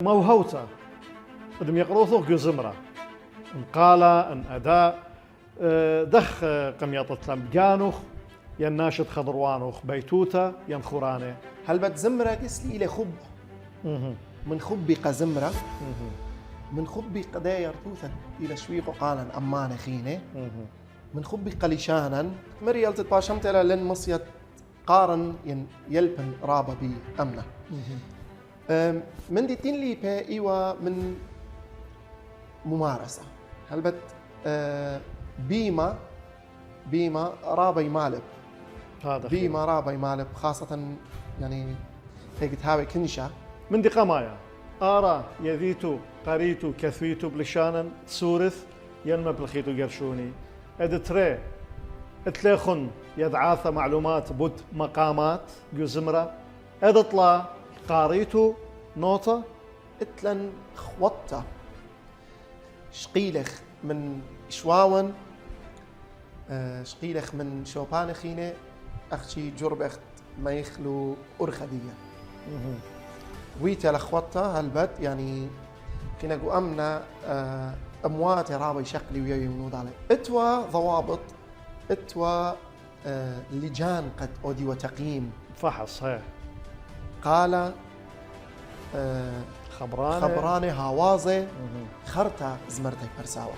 موهوتا بدهم يقروثوخ جزمرة ان قالة ان اداء دخ قميطة لمجانوخ يناشد خضروانوخ بيتوتا ينخورانه هل بتزمرة قسلي إلى خب من خبي قزمرة من خبي قداير توثا إلى شويق قالا أمان خينة من خبي قليشانا مريال تتباشمت إلى لن مصيت قارن يلبن رابا بي أمنة من دي تنلي با إيوا من ممارسة هل بت بيما رابا يمالب هذا بيما رابا يمالب خاصة يعني هيك تهاوي كنشة من دي قمايا آرا يذيتو قريتو كثويتو بلشانا سورث ينمى بالخيتو قرشوني ادتري اتليخن يدعاث معلومات بود مقامات جزمرة ادطلع قاريتو نوطة اتلن خوطة شقيلخ من شواون شقيلخ من شوبان خينة أختي جربخت ما يخلو أرخدية ويتا لخوطة هالبت يعني كنا جو أمنا أموات رابي شقلي ويا يمنود عليه اتوا ضوابط اتوا لجان قد أودي وتقييم فحص هي قال خبرانه هاوازه خرطة زمرتي برساوة